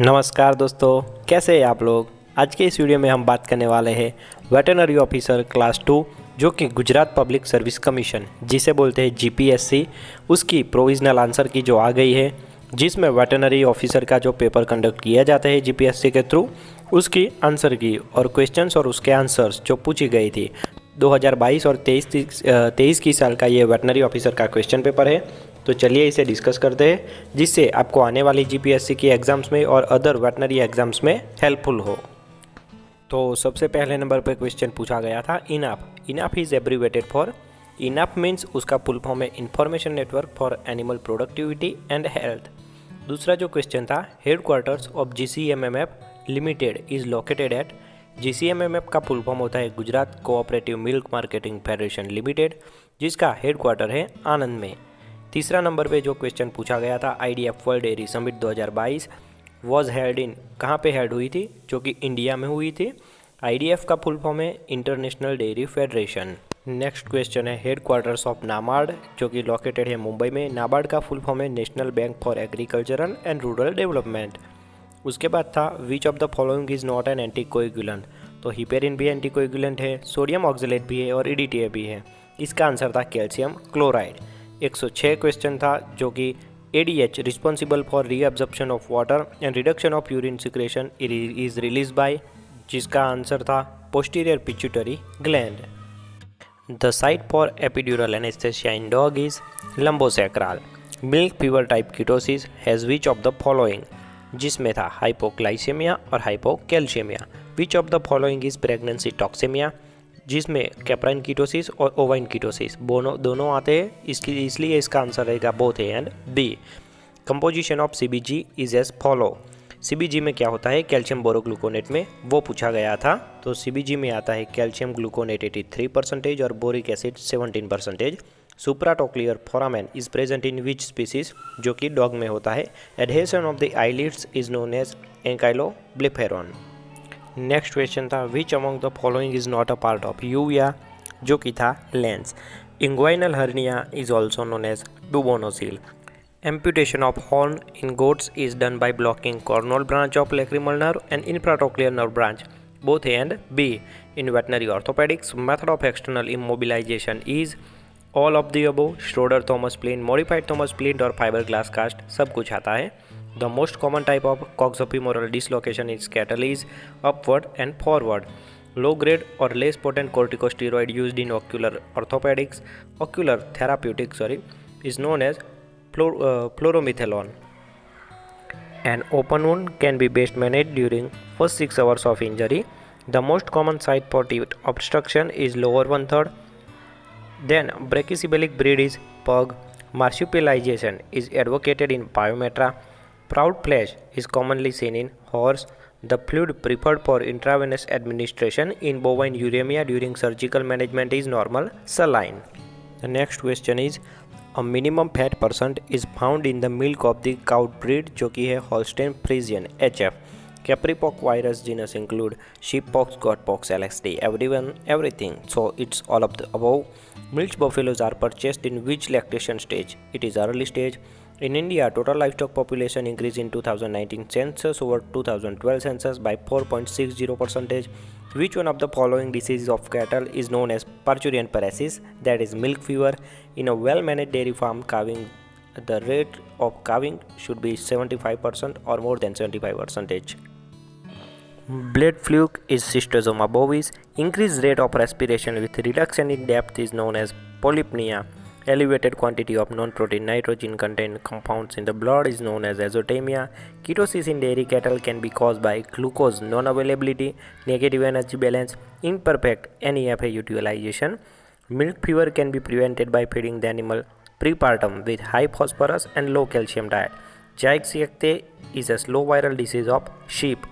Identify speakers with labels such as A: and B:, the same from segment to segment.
A: नमस्कार दोस्तों, कैसे हैं आप लोग। आज के इस वीडियो में हम बात करने वाले हैं वेटरनरी ऑफिसर क्लास 2 जो कि गुजरात पब्लिक सर्विस कमीशन जिसे बोलते हैं जीपीएससी, उसकी प्रोविजनल आंसर की जो आ गई है, जिसमें वेटरनरी ऑफिसर का जो पेपर कंडक्ट किया जाता है जीपीएससी के थ्रू, उसकी आंसर की और क्वेश्चंस और उसके आंसर्स जो पूछी गई थी 2022 और 23 की साल का ये वेटरनरी ऑफिसर का क्वेश्चन पेपर है। तो चलिए इसे डिस्कस करते हैं, जिससे आपको आने वाली जीपीएससी की एग्ज़ाम्स में और अदर वेटरनरी एग्ज़ाम्स में हेल्पफुल हो। तो सबसे पहले नंबर पर क्वेश्चन पूछा गया था enough. Enough is abbreviated for, enough means उसका फुल फॉर्म है information network for animal productivity and health. दूसरा जो क्वेश्चन था, headquarters of GCMMF limited is located at. GCMMF का फुल फॉर्म होता है Gujarat cooperative milk marketing federation limited, जिसका headquarter है आनंद में। तीसरा नंबर पे जो क्वेश्चन पूछा गया था, IDF world dairy summit 2022 was held in, कहाँ पे हेल्ड हुई थी, जो कि इंडिया में हुई थी। आईडीएफ का फुल फॉर्म है international dairy federation. Next question है हेडक्वार्टर्स ऑफ नाबार्ड, जो कि लोकेटेड है मुंबई में। नाबार्ड का फुल फॉर्म है national bank for agricultural and rural development. उसके बाद था विच of the following is not an anticoagulant, तो हिपेरिन भी एंटीकोएगुलेंट है, सोडियम ऑक्जेलेट भी है और ईडीटीए भी है। इसका आंसर था कैल्शियम क्लोराइड। 106 क्वेश्चन था, जो कि ADH responsible for reabsorption of water and reduction of urine secretion is release by, जिसका आंसर था posterior pituitary gland. The site for epidural anaesthesia in dog is lumbosacral. Milk fever type ketosis has which of the following, जिसमें था hypoglycaemia और hypocalcaemia. Which of the following is pregnancy toxaemia, जिसमें caprine ketosis और ovine ketosis दोनों आते हैं, इसलिए इसका आंसर रहेगा both A and B. Composition of CBG is as follow. CBG में क्या होता है कैल्शियम बोरोग्लूकोनेट में, वो पूछा गया था। तो सीबीजी में आता है कैल्शियम ग्लूकोनेट 83% और boric acid 17%। Supratrochlear foramen is present in which species, जो कि डॉग में होता है। Adhesion of the eyelids is known as ankyloblepharon. Next question था which among the following is not a part of uvea, जो कि था lens. Inguinal hernia is also known as bubonocele. Amputation of horn in goats is done by blocking cornual branch of lacrimal nerve and infratrochlear nerve branch, both A and B. In veterinary orthopaedics method of external immobilisation is all of the above, Schroeder Thomas plane, modified Thomas plane और fibre glass cast, सब कुछ आता है। The most common type of coxofemoral dislocation in cattle is upward and forward. Low grade or less potent corticosteroid used in ocular therapeutic is known as fluoromethalon. An open wound can be best managed during first 6 hours of injury. The most common site for teeth obstruction is lower 1/3. Then brachycephalic breed is pug. Marsupialization is advocated in Biometra. Proud flesh is commonly seen in horse. The fluid preferred for intravenous administration in bovine uremia during surgical management is normal saline. The next question is a minimum fat percent is found in the milk of the cow breed, जो कि है Holstein Friesian HF. Capripox virus genus include sheeppox, goatpox, LXD, everything. So it's all of the above. Milch buffaloes are purchased in which lactation stage? It is early stage. In India, total livestock population increased in 2019 census over 2012 census by 4.60%. Which one of the following diseases of cattle is known as parturient paralysis, that is milk fever? In a well-managed dairy farm, calving, the rate of calving should be 75% or more than 75%. Blood fluke is Schistosoma bovis. Increased rate of respiration with reduction in depth is known as polypnea. Elevated quantity of non-protein nitrogen contained compounds in the blood is known as azotemia. Ketosis in dairy cattle can be caused by glucose non-availability, negative energy balance, imperfect NEFA utilization. Milk fever can be prevented by feeding the animal prepartum with high phosphorus and low calcium diet. Jaixiecte is a slow viral disease of sheep.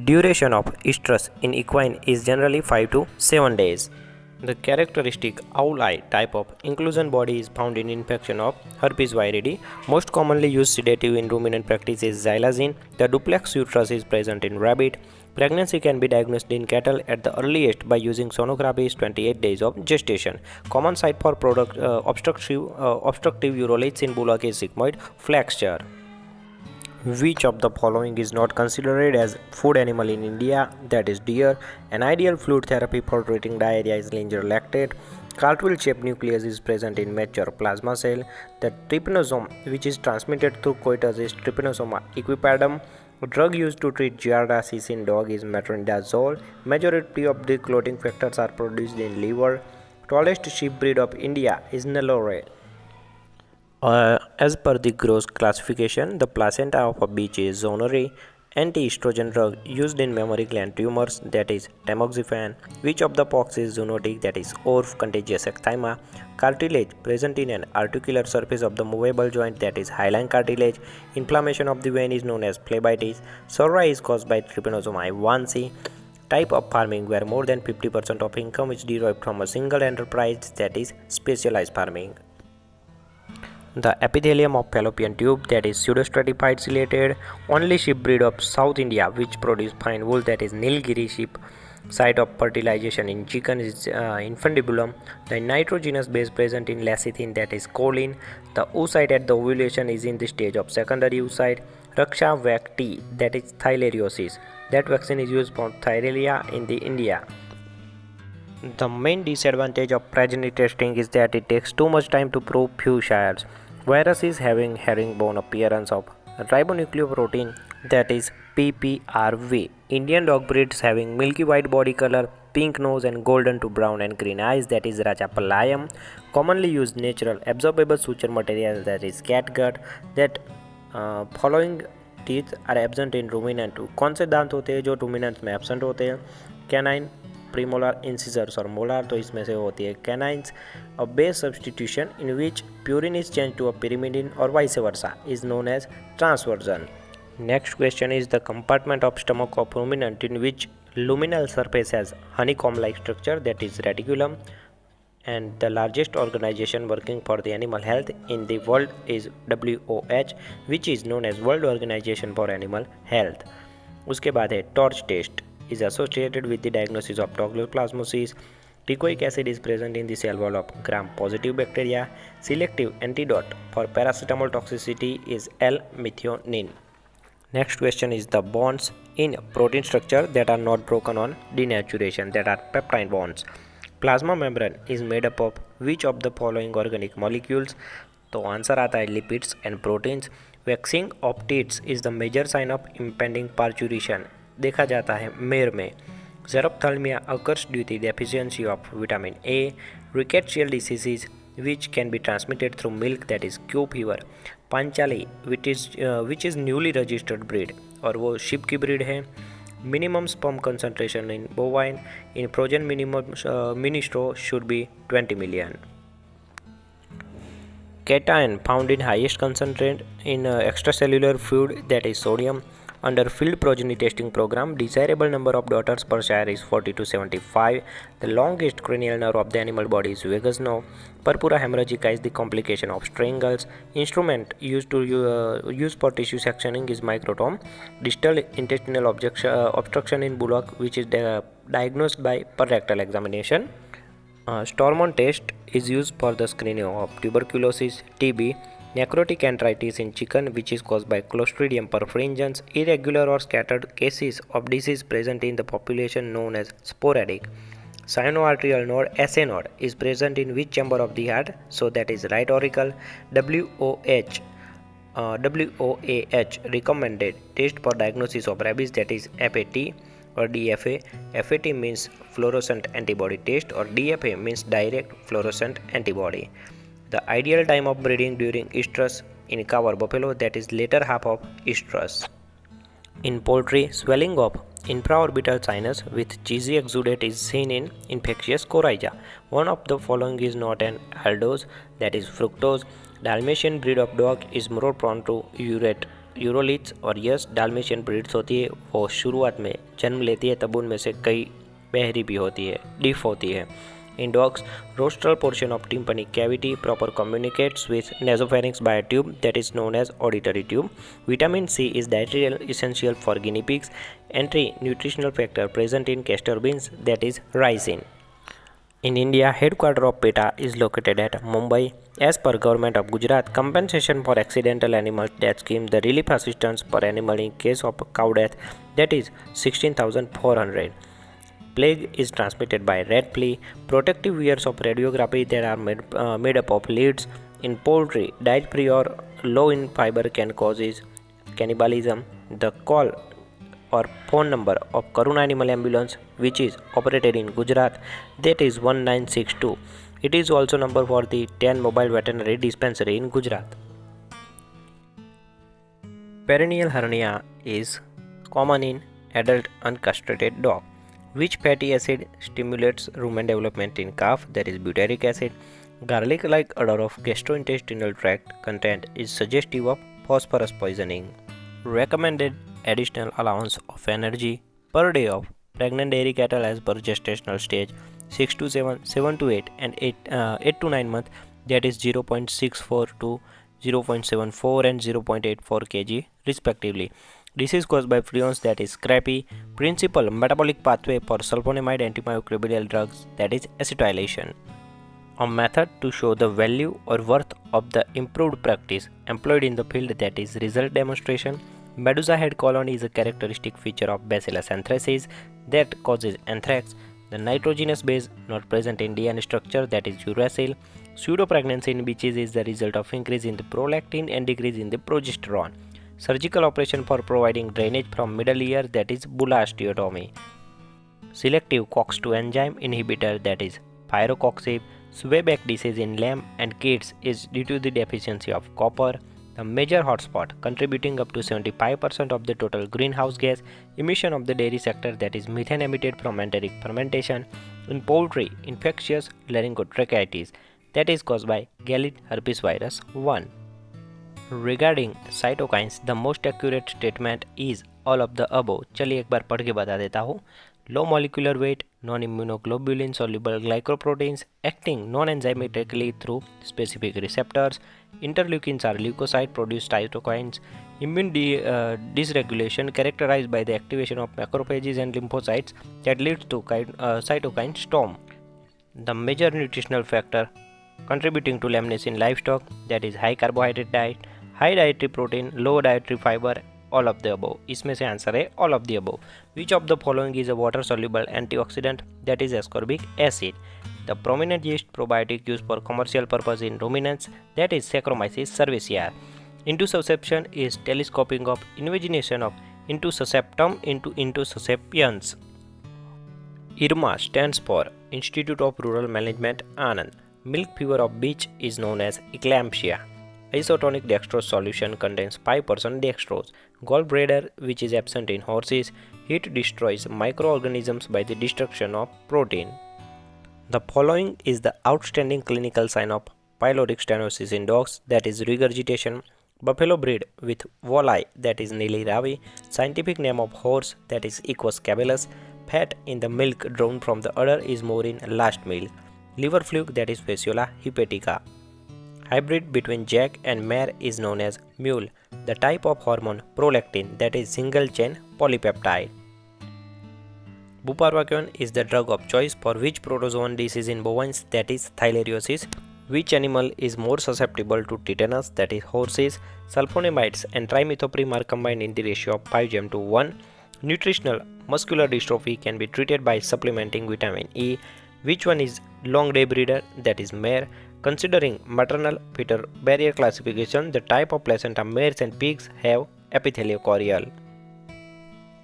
A: Duration of estrus in equine is generally 5 to 7 days. The characteristic owl eye type of inclusion body is found in infection of herpes viride. Most commonly used sedative in ruminant practice is xylazine. The duplex uterus is present in rabbit. Pregnancy can be diagnosed in cattle at the earliest by using sonography is 28 days of gestation. Common site for obstructive uroliths in bullock is sigmoid flexure. Which of the following is not considered as food animal in India? That is deer. An ideal fluid therapy for treating diarrhea is linger lactate. Cartwheel-shaped nucleus is present in mature plasma cell. The trypanosome, which is transmitted through coitus, is Trypanosoma equipadum. A drug used to treat giardiasis in dog is metronidazole. Majority of the clotting factors are produced in liver. Tallest sheep breed of India is Nellore. As per the gross classification, the placenta of a bitch is zonary. Anti-estrogen drug used in mammary gland tumors, that is tamoxifen. Which of the pox is zoonotic, that is ORF contagious ecthyma. Cartilage present in an articular surface of the movable joint, that is hyaline cartilage. Inflammation of the vein is known as phlebitis. Psoriasis is caused by Trypanosoma 1C. Type of farming where more than 50% of income is derived from a single enterprise, that is specialized farming. The epithelium of fallopian tube, that is pseudostratified ciliated. Only sheep breed of South India which produce fine wool, that is Nilgiri sheep. Site of fertilization in chicken is infundibulum. The nitrogenous base present in lecithin, that is choline. The oocyte at the ovulation is in the stage of secondary oocyte. Raksha Vac T, that is theileriosis. That vaccine is used for theileria in the India. The main disadvantage of progeny testing is that it takes too much time to prove few shares. Viruses having herringbone appearance of ribonucleoprotein, that is PPRV. Indian dog breeds having milky white body color, pink nose and golden to brown and green eyes, that is Rajapalayam. Commonly used natural absorbable suture material, that is catgut. That following teeth are absent in ruminant. कौन से दांत होते हैं जो ruminant में absent होते हैं? Canine, premolar, incisors और molar, तो इसमें से होती है canines. A base substitution in which purine is changed to a pyrimidine or vice versa is known as transversion. Next question is the compartment of stomach of ruminant in which luminal surface has honeycomb-like structure, that is reticulum. And the largest organization working for the animal health in the world is WOH, which is known as World Organization for Animal Health. उसके बाद है torch test is associated with the diagnosis of toxoplasmosis. Teichoic acid is present in the cell wall of gram-positive bacteria. Selective antidote for paracetamol toxicity is L-methionine. Next question is the bonds in protein structure that are not broken on denaturation, that are peptide bonds. Plasma membrane is made up of which of the following organic molecules? तो answer आता है lipids and proteins. Waxing of teeth is the major sign of impending parturition. देखा जाता है मेर में. Xerophthalmia occurs due to deficiency of vitamin A. Rickettsial diseases which can be transmitted through milk, that is Q fever. Panchali, which is newly registered breed, और वो sheep की breed है. Minimum sperm concentration in bovine in frozen minimum ministro should be 20 million. Cation found in highest concentrate in extracellular fluid, that is sodium. Under field progeny testing program, desirable number of daughters per sire is 40 to 75. The longest cranial nerve of the animal body is vagus nerve. Purpura hemorrhagica is the complication of strangles. Instrument used for tissue sectioning is microtome. Distal intestinal obstruction in bullock, which is diagnosed by per-rectal examination. Stormont test is used for the screening of tuberculosis, TB. Necrotic enteritis in chicken, which is caused by Clostridium perfringens. Irregular or scattered cases of disease present in the population known as sporadic. Sinoarterial node, SA node, is present in which chamber of the heart? So that is right auricle. WOH recommended test for diagnosis of rabies, that is FAT or DFA. FAT means fluorescent antibody test, or DFA means direct fluorescent antibody. The ideal time of breeding during estrus in cow or buffalo, that is later half of estrus. In poultry, swelling of infraorbital sinus with cheesy exudate is seen in infectious coryza. One of the following is not an aldose, that is fructose. Dalmatian breed of dog is more prone to यूरोलिथ्स, और yes Dalmatian breeds होती है वो शुरुआत में जन्म लेती है तब उनमें से कई बहरी भी होती है, डीफ होती है. In dogs, rostral portion of tympanic cavity proper communicates with nasopharynx by a tube that is known as auditory tube. Vitamin C is dietary essential for guinea pigs. Anti-nutritional factor present in castor beans, that is ricin. In India, headquarters of PETA is located at Mumbai. As per Government of Gujarat, compensation for accidental animal death scheme, the relief assistance per animal in case of cow death, that is 16,400. Plague is transmitted by rat flea. Protective wears of radiography that are made up of leads. In poultry, diet-free or low in fiber can cause cannibalism. The call or phone number of Karuna Animal Ambulance, which is operated in Gujarat, that is 1962. It is also number for the 10 mobile veterinary dispensary in Gujarat. Perineal hernia is common in adult uncastrated dog. Which fatty acid stimulates rumen development in calf? That is butyric acid. Garlic-like odor of gastrointestinal tract content is suggestive of phosphorus poisoning. Recommended additional allowance of energy per day of pregnant dairy cattle as per gestational stage 6 to 7, 7 to 8 and 8 to 9 months, that is 0.64 to 0.74 and 0.84 kg respectively. This is caused by prions, that is scrappy. Principal metabolic pathway for sulfonamide antimicrobial drugs, that is acetylation. A method to show the value or worth of the improved practice employed in the field, that is result demonstration. Medusa head colony is a characteristic feature of Bacillus anthracis that causes anthrax. The nitrogenous base not present in DNA structure, that is uracil. Pseudopregnancy in bitches is the result of increase in the prolactin and decrease in the progesterone. Surgical operation for providing drainage from middle ear, that is bulla osteotomy. Selective COX-2 enzyme inhibitor, that is pyrocoxib. Swayback disease in lamb and kids is due to the deficiency of copper. The major hotspot contributing up to 75% of the total greenhouse gas emission of the dairy sector, that is methane emitted from enteric fermentation. In poultry, infectious laryngotracheitis, that is caused by Gallid herpes virus 1. Regarding cytokines, the most accurate statement is all of the above. चलिए एक बार पढ़ के बता देता हूँ. Low molecular weight, non-immunoglobulin soluble glycoproteins acting non-enzymatically through specific receptors. Interleukins are leukocyte-produced cytokines. Immune dysregulation characterized by the activation of macrophages and lymphocytes that leads to cytokine storm. The major nutritional factor contributing to lameness in livestock, that is high carbohydrate diet, high dietary protein, low dietary fiber, all of the above. इसमें से answer है all of the above. Which of the following is a water soluble antioxidant, that is ascorbic acid. The prominent yeast probiotic used for commercial purpose in ruminants, that is Saccharomyces cerevisiae. Intussusception is telescoping of invagination of intussusceptum into intussusceptions. IRMA stands for Institute of Rural Management, Anand. Milk fever of bitch is known as eclampsia. Isotonic dextrose solution contains 5% dextrose. Gallbladder, which is absent in horses. Heat destroys microorganisms by the destruction of protein. The following is the outstanding clinical sign of pyloric stenosis in dogs, that is regurgitation. Buffalo breed with walleye, that is Nili ravi. Scientific name of horse, that is Equus cabellus. Fat in the milk drawn from the udder is more in last meal. Liver fluke, that is Fasciola hepatica. Hybrid between jack and mare is known as mule. The type of hormone prolactin, that is single chain polypeptide. Buparvaquone is the drug of choice for which protozoan disease in bovines, that is theileriosis. Which animal is more susceptible to tetanus, that is horses. Sulfonamides and trimethoprim are combined in the ratio of 5:1. Nutritional muscular dystrophy can be treated by supplementing vitamin E. Which one is long day breeder, that is mare. Considering maternal fetal barrier classification, the type of placenta mares and pigs have epitheliochorial.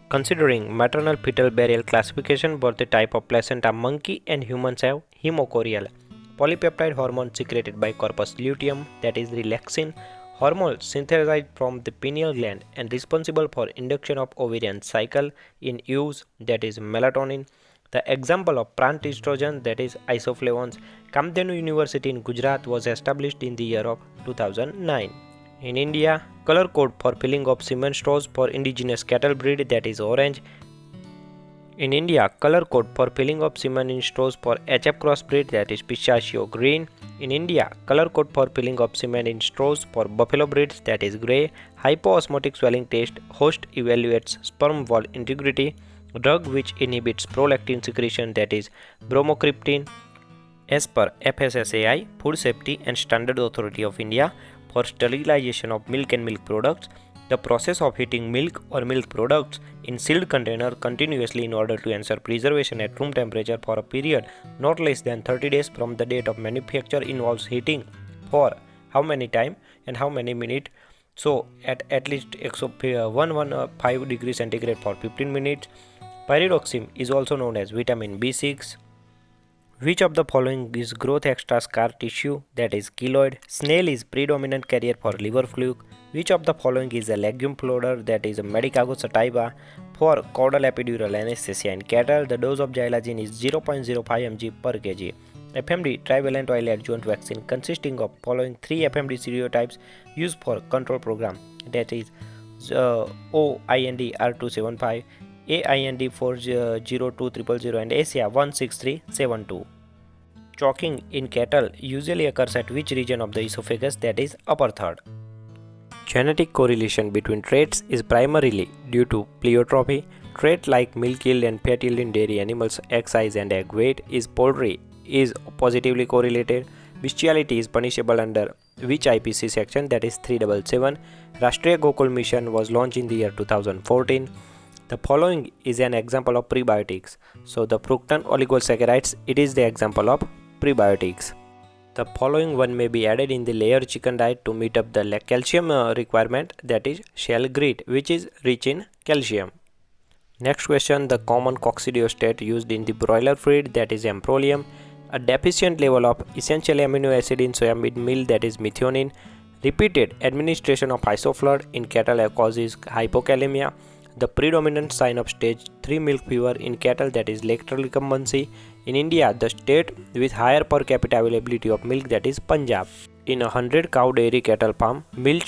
A: Considering maternal fetal barrier classification, both the type of placenta monkey and humans have hemochorial. Polypeptide hormone secreted by corpus luteum, that is relaxin. Hormone synthesized from the pineal gland and responsible for induction of ovarian cycle in ewes, that is melatonin. The example of plant estrogen, that is isoflavones. Kamdenu University in Gujarat was established in the year of 2009. In India, color code for filling of semen straws for indigenous cattle breed, that is orange. In India, color code for filling of semen in straws for HF cross breed, that is pistachio green. In India, color code for filling of semen in straws for buffalo breeds, that is grey. Hypoosmotic swelling test, host evaluates sperm wall integrity. Drug which inhibits prolactin secretion, that is bromocriptine. as per FSSAI, Food Safety and Standard Authority of India, for sterilization of milk and milk products, the process of heating milk or milk products in sealed container continuously in order to ensure preservation at room temperature for a period not less than 30 days from the date of manufacture involves heating for how many time and how many minutes. So at least 115 degrees centigrade for 15 minutes. Pyridoxine is also known as vitamin B6. Which of the following is growth extra scar tissue, that is keloid? Snail is predominant carrier for liver fluke. Which of the following is a legume ploder, that is a Medicago sativa? For caudal epidural anesthesia in cattle, the dose of xylazine is 0.05 mg per kg. FMD trivalent oil adjuvant vaccine consisting of following 3 FMD serotypes used for control program, that is OIND R275, AIND 402000 and ASIA 16372. Choking in cattle usually occurs at which region of the esophagus, that is upper third. Genetic correlation between traits is primarily due to pleiotropy. Trait like milk yield and fat yield in dairy animals, egg size and egg weight is poultry is positively correlated. Bestiality is punishable under which IPC section, that is 377. Rashtriya Gokul Mission was launched in the year 2014. The following is an example of prebiotics. So the fructan oligosaccharides, it is the example of prebiotics. The following one may be added in the layer chicken diet to meet up the calcium requirement, that is shell grit, which is rich in calcium. Next question, the common coccidiostat used in the broiler feed, that is amprolium. A deficient level of essential amino acid in soybean meal, that is methionine. Repeated administration of isoflurane in cattle causes hypokalemia. The predominant sign of stage 3 milk fever in cattle, that is lateral recumbency. In India, the state with higher per capita availability of milk, that is Punjab. In a 100 cow dairy cattle farm, milk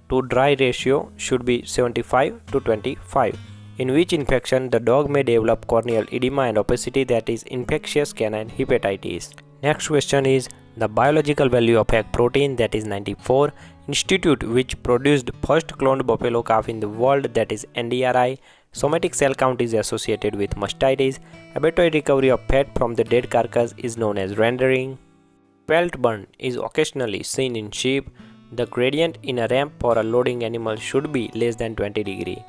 A: to dry ratio should be 75 to 25. In which infection the dog may develop corneal edema and opacity, that is infectious canine hepatitis. Next question is the biological value of egg protein, that is 94. Institute which produced first cloned buffalo calf in the world, that is NDRI. Somatic cell count is associated with mastitis. Abattoir recovery of fat from the dead carcass is known as rendering. Pelt burn is occasionally seen in sheep. The gradient in a ramp for a loading animal should be less than 20 degrees.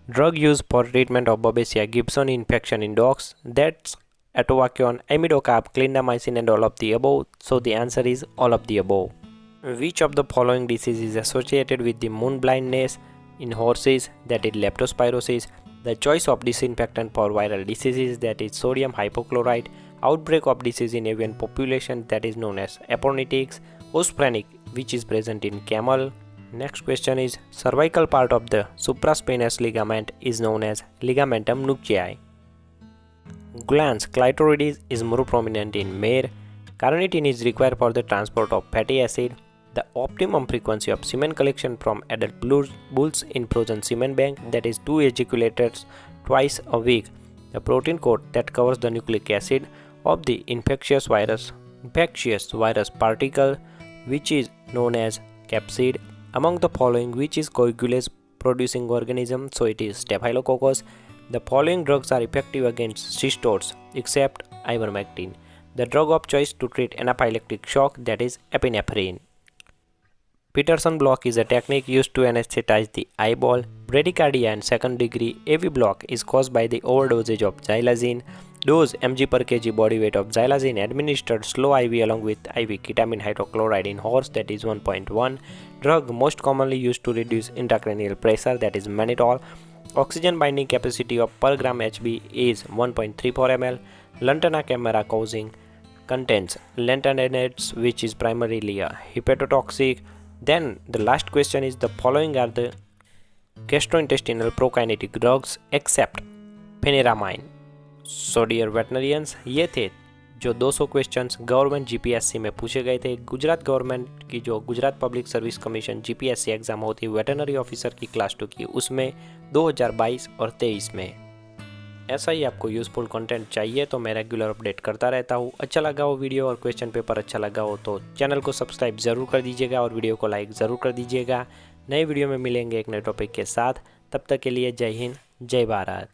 A: Drug used for treatment of Babesia Gibson infection in dogs, that's atovaquone, imidocarb, clindamycin and all of the above. So the answer is all of the above. Which of the following disease is associated with the moon blindness in horses, that is leptospirosis? The choice of disinfectant for viral diseases, that is sodium hypochlorite. Outbreak of disease in avian population, that is known as aponitics. Osphrenic, which is present in camel. Next question is cervical part of the supraspinous ligament is known as ligamentum nuclei. Glans clitoridis is more prominent in male. Carnitine is required for the transport of fatty acid. The optimum frequency of semen collection from adult bulls in frozen semen bank, that is 2 ejaculators twice a week. The protein coat that covers the nucleic acid of the infectious virus particle, which is known as capsid. Among the following, which is coagulase producing organism? So it is Staphylococcus. The following drugs are effective against cystodes except ivermectin. The drug of choice to treat anaphylactic shock, that is epinephrine. Peterson block is a technique used to anesthetize the eyeball. Bradycardia and second degree AV block is caused by the overdosage of xylazine. Dose mg per kg body weight of xylazine administered slow IV along with IV ketamine hydrochloride in horse, that is 1.1. Drug most commonly used to reduce intracranial pressure, that is mannitol. Oxygen binding capacity of per gram HB is 1.34 ml. Lantana camera causing contains lanthanidines, which is primarily a hepatotoxic. Then the last question is the following are the gastrointestinal prokinetic drugs except pheneramine. So dear veterinarians, ये थे जो 200 questions government GPSC में पूछे गए थे। Gujarat government की जो Gujarat public service commission GPSC exam होती है वेटनरी ऑफिसर की क्लास 2 की, उसमें 2022 और 23 में। ऐसा ही आपको यूज़फुल कंटेंट चाहिए तो मैं रेगुलर अपडेट करता रहता हूँ। अच्छा लगा हो वीडियो और क्वेश्चन पेपर अच्छा लगा हो तो चैनल को सब्सक्राइब ज़रूर कर दीजिएगा और वीडियो को लाइक ज़रूर कर दीजिएगा। नए वीडियो में मिलेंगे एक नए टॉपिक के साथ, तब तक के लिए जय हिंद, जय भारत।